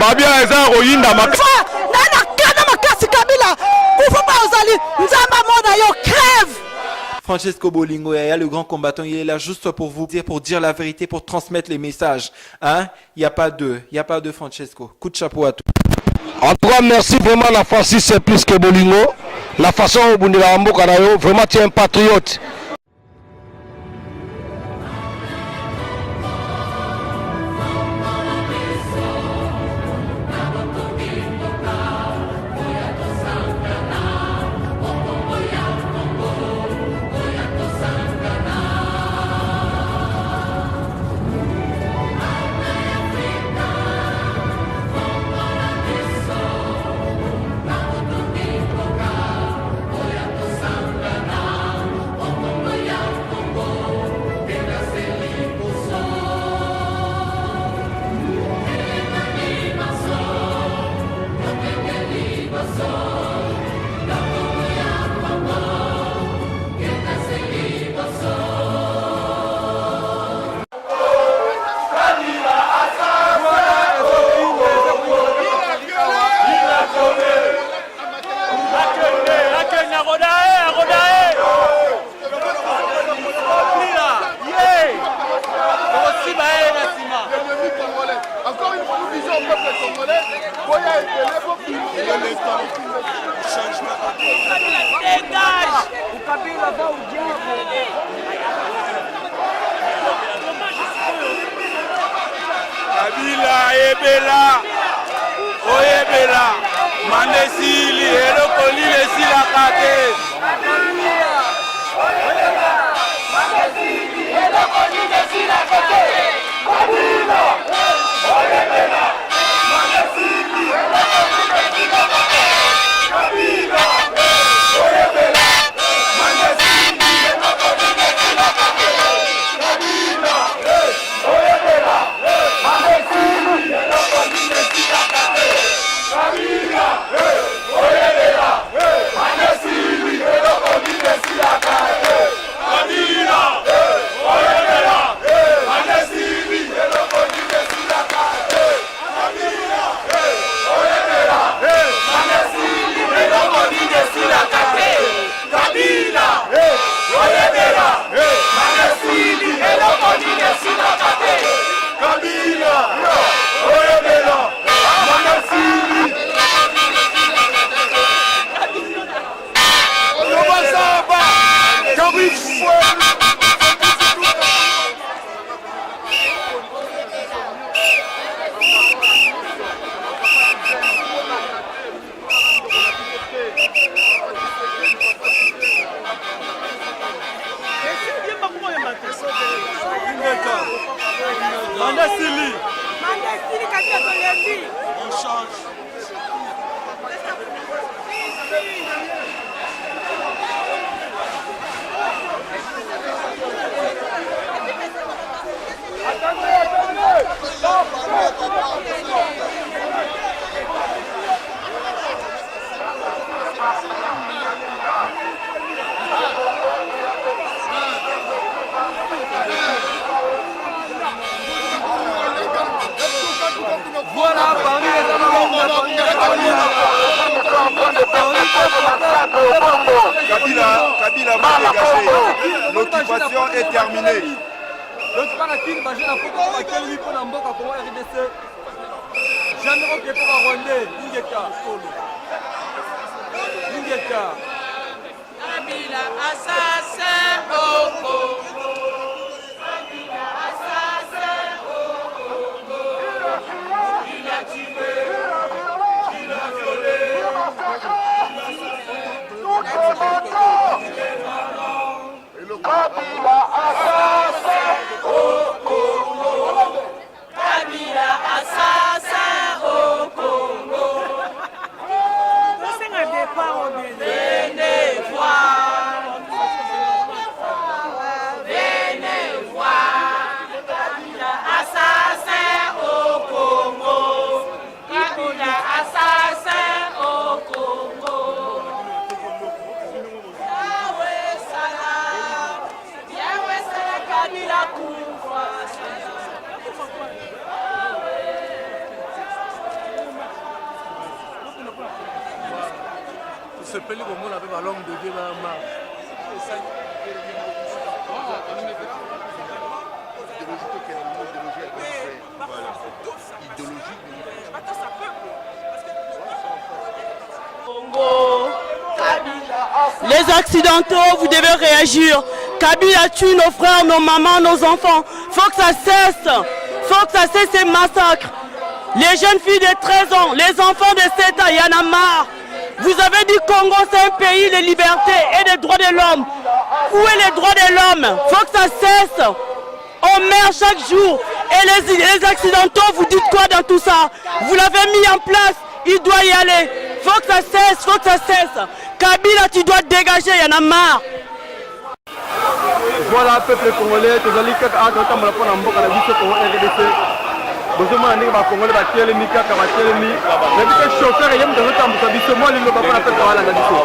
Kabila eza koyinda makasi. Nana kana makasi Kabila. Kufupa ozali nzamba mona yo crève. Francesco Bolingo Yaya, le grand combattant, il est là juste pour vous dire, pour dire la vérité, pour transmettre les messages. Hein? Il n'y a pas de Francesco. Coup de chapeau à tous. En tout cas, merci vraiment la Francis, c'est plus que Bolingo. La façon où Bundela Ambo Karayo, vraiment tu es un patriote. Kabila ebela oyebela mandesili elokoli lesila kate Kabila oyebela mandesili Kabila va dégager. L'occupation est terminée. Kabila assassin au Congo. Kabila assassin au Congo. Il a tué, il a violé. Kabila assassin au Congo. Kabila assassin au Congo. Venez voir. Les accidentaux, vous devez réagir. Kabila tue nos frères, nos mamans, nos enfants. Faut que ça cesse. Faut que ça cesse ces massacres. Les jeunes filles de 13 ans, les enfants de 7 ans, il y en a marre. Vous avez dit Congo, c'est un pays de liberté et des droits de l'homme. Où est les droits de l'homme? Faut que ça cesse. On meurt chaque jour. Et les accidentaux, vous dites quoi dans tout ça? Vous l'avez mis en place, il doit y aller. Faut que ça cesse, faut que ça cesse. Kabila, tu dois te dégager, il y en a marre. Voilà, peuple congolais, tu as dit que tu as dit que tu as dit que tu as dit que bozoma ndenge bakongole batelemi kaka batelemi nabi ke chauffeur yem de rotambusa biso mwa lelo bapa na peuple wala na biso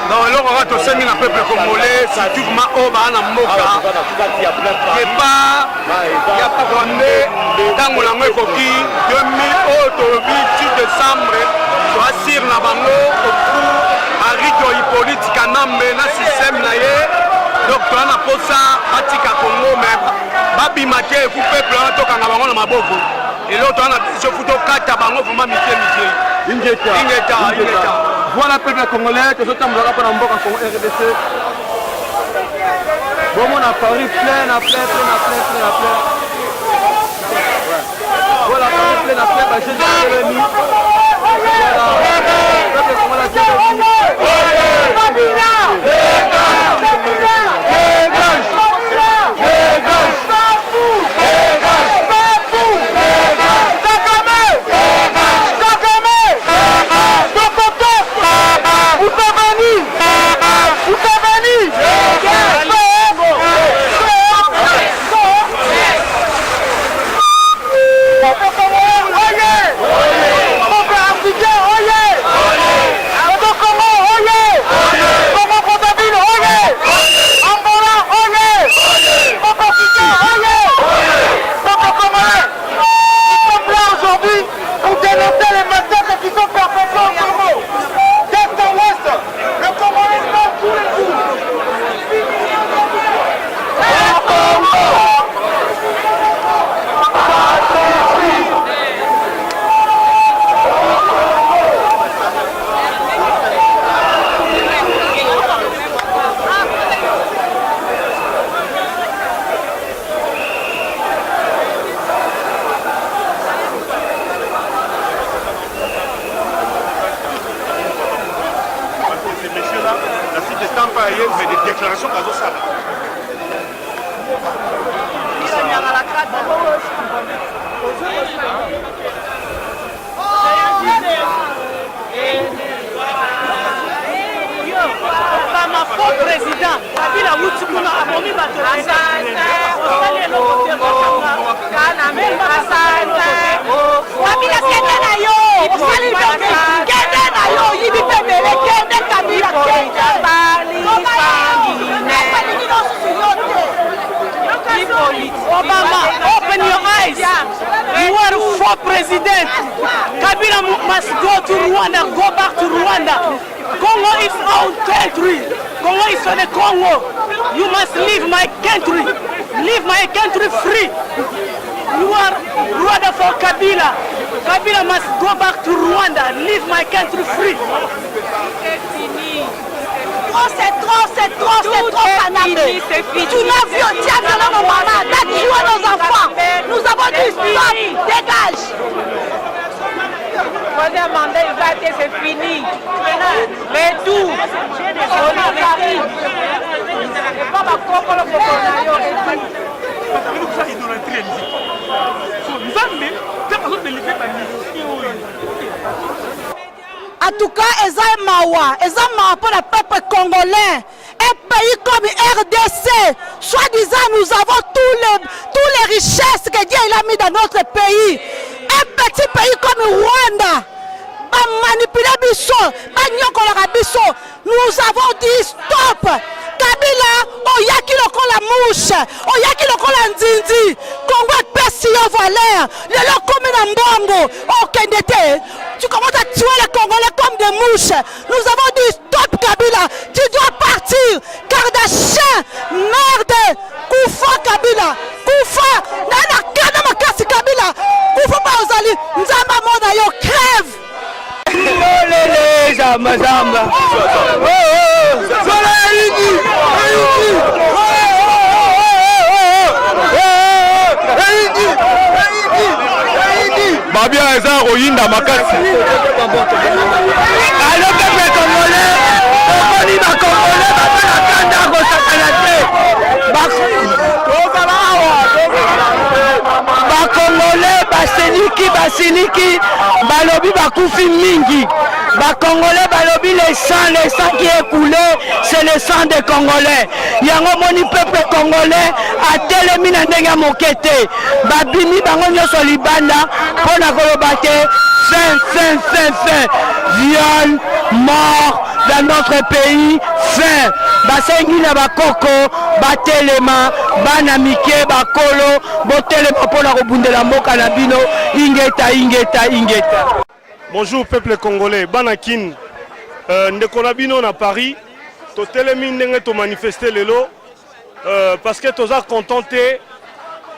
non eloko kaka tosengi na peuple congolais surtout ma oyo baa na mboka kepa ya konde ntango nango ekoki 2000 oyo tolobi 10 décembre toasir na bango oku aridio hippolyte kanambe na système na ye donc toa na posa batika congo me babima te eku peuple wana tokanga bango na maboko eloko toa na biso fu tokata bango vraimen mike ingeta. Voilà peuple congolais tozotambolaka mpo na mboka Congo RDC bomona Paris plein. Voilà Paris plein bajeune telemi peuple congolais mais des déclarations qu'à ça. Ma faux président, il a oublié qu'on a abonné ma Obama, open your eyes. You are a faux president. Kabila must go to Rwanda, go back to Rwanda. Congo is our country. Congo is for the Congo. You must leave my country. Leave my country free. You are Rwanda for Kabila. Kabila must go back to Rwanda. Leave my country free. C'est trop, Kanambe. Tu m'as vu au diable dans nos mamans, t'as tué nos enfants. Nous avons dit stop, dégage. Troisième mandat, il va être, c'est fini. Mais tout, on arrive. Et pas ma coco, le en tout cas, Eza Mawa pour le peuple congolais. Un pays comme RDC, soi-disant nous avons tous les richesses que Dieu a mis dans notre pays. Un petit pays comme Rwanda, manipuler Bisso, nous avons dit stop. Kabila, oyaki lokola mouche, oyaki lokola nzinzi, Congo pesi yo valeur, le lokomi Mbongo, au Kendete. Tu commences à tuer les Congolais comme des mouches. Nous avons dit stop Kabila, tu dois partir. Kardashin, merde, Koufa Kabila, Koufa, Nana Kana Makasi Kabila, Koufa Baozali, Nzamba Mona yo crève. Olele, Zamba, Zamba. Babia eza royinda makasi. Alors peuple congolais, okoni ba congolais ba kanda ko sakanate. Ba congolais basiliki balobi bakufi mingi. Ba congolais balobi le sang qui est coulé, c'est le sang des congolais. Yango moni peuple congolais a telemi na ndenge mokete. Babimi bango nyoso libanda pona koloba te fin. Viol, mort dans notre pays, fin. Basengi na bakoko, batelema, bana mike, bakolo, botelema pona kobundela mboka na bino, ingeta. Bonjour peuple congolais, Banakin, ndeko na bino na Paris, totelemi ndenge to manifester lelo, parce que toza contenté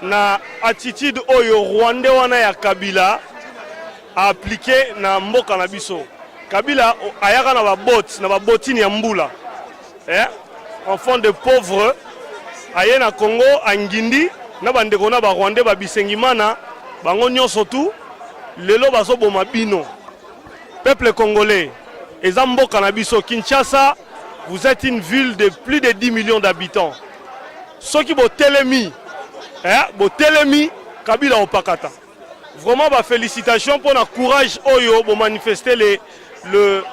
na attitude oyo Rwanda wana ya Kabila a appliqué na mboka na biso. Kabila ayaka na babotini ya mbula. Enfant de pauvre, aye na Congo angindi na bandeko na ba Rwanda ba bisengimana, bango nyonso tu lelo bazo boma bino. Peuple congolais, Ezambo Kanabiso, Kinshasa, vous êtes une ville de plus de 10 millions d'habitants. Ceux qui vont télémi, Kabila Opakata. Vraiment, félicitations pour le courage Oyo pour manifester le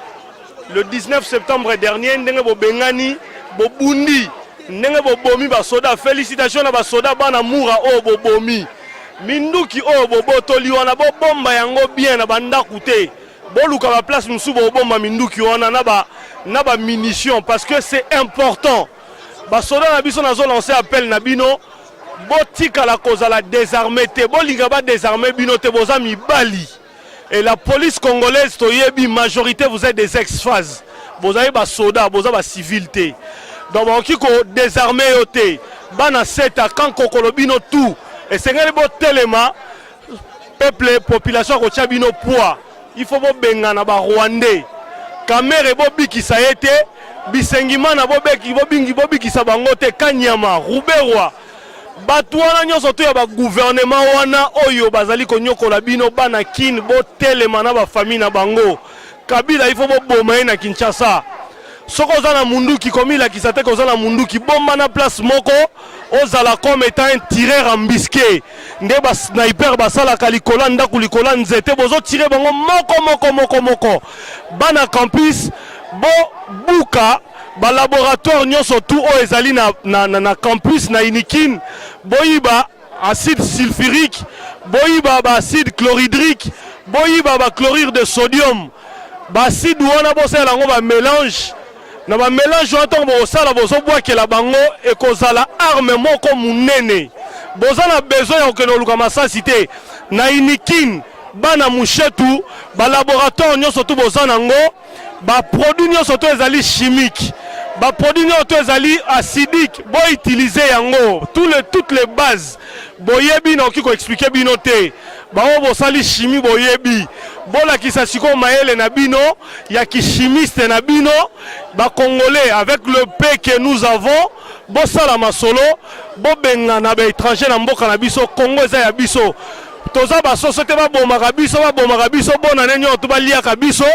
19 septembre dernier. Ndenge bo Bengani, bo Bundi, ndenge bo Bomi ba soda. Félicitations à ba soda bana moura o bo Bomi. Minduki o bo botoli wana bo bomba yango bien na banda kute. Boluka ba place musu bo bomba minduki wana na ba munitions parce que c'est important. Ba soda na biso nazo lancer appel na bino botika la cause la désarmer te bolinga ba désarmer bino te boza mibali. Et la police congolaise toyebi majorité vous êtes des ex-phase. Boza ba soda boza ba civilité. Donc on qui ko désarmer yote bana seta quand kokolobino tout et c'est ngeli bo telema peuple population ko chabino poids. Il faut benga na ba Rwandais. Kamere bo bikisa yete bisengimana bo beki bo bingi bo bikisa bango te Kanyama, Ruberwa. Batu wana nyonso to ya ba gouvernement wana oyo bazali ko nyokola bino bana kin bo telema na ba famille na bango. Kabila il faut bo boma na Kinshasa. Soko za na munduki komila kisate ko za na munduki bomba na place moko ozala comme étant un tireur embusqué nde ba sniper basala kalikola ndaku likola nzete bozo tirer bango moko bana campus bo buka ba laboratoire nyonso tout o ezali na campus na Inikin boyiba acide sulfurique boyiba ba acide chlorhydrique boyiba ba chlorure de sodium ba acide wana bosala ngo ba mélange na ba mélange wato bosala bozo bwakela bango ekozala arme moko munene bozana besoin ya okeno luka masasi te na Inikin bana mushetu ba laboratoire nyonso tu bozana ngo ba produit nyonso to ezali chimique ba produit nyonso to ezali acidique bo utiliser yango toutes les bases boyebi na okiko expliquer bino te ba o bosali chimie boyebi bola kisa siko maele na bino ya kichimiste na bino ba congolais avec le paix que nous avons bosala masolo bo benga na ba étranger na mboka na biso Congo eza ya biso toza ba société ba bomaka biso bona nenyo to baliaka biso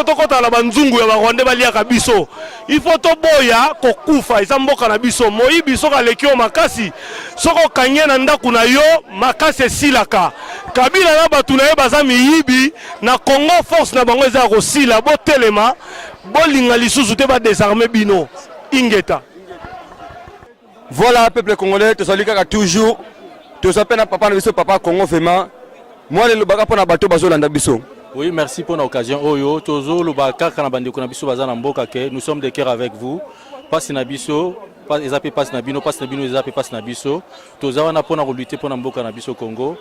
tokota la banzungu ya ba Rwanda baliaka biso il faut to boya kokufa eza mboka na biso moyibi soka lekio makasi soko kanye na ndaku na yo makasi silaka Kabila na batu na ye baza miyibi na Congo force na bango eza kosila bo telema bolinga lisusu te ba désarmer bino ingeta. Voilà peuple congolais to salika toujours. Papa Congo vraiment. Moi le baka pona bato bazolanda biso. Oui, merci pour l'occasion. Oyo tozo le baka kana bandeko na biso bazana mboka ke nous sommes de cœur avec vous. Passe na biso, pas passe na bino, passe na bino, passe na biso. Toza wana pona lutter pour na mboka na biso Congo.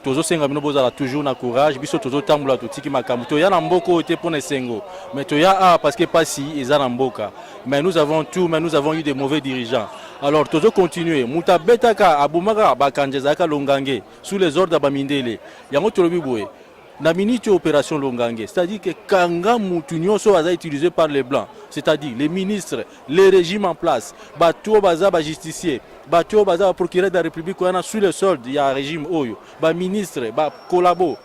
tozo senga bino bozala toujours na courage biso tozo tambola totiki makambo to ya na mboko te pour sengo mais to ya parce que pasi eza na mboka mais nous avons tout mais nous avons eu des mauvais dirigeants alors tozo continuer muta betaka abumaka bakanjezaka longange sous les ordres ba mindele yango tolobi boye na minute opération longange c'est-à-dire que kanga mutu nyonso aza utilisé par les blancs c'est-à-dire les ministres les régimes en place bato baza ba justicier bato baza procureur de la République wana sous le solde il y a un régime oyo ba ministre ba collabo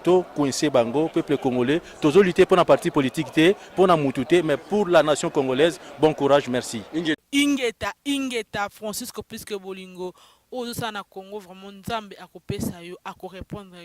to coincé bango peuple congolais tozo lutter pour un parti politique té pour na mututé mais pour la nation congolaise bon courage merci ingeta Francisco Pisque Bolingo ozo sana Congo vraiment nzambe akopesa yo akorépondre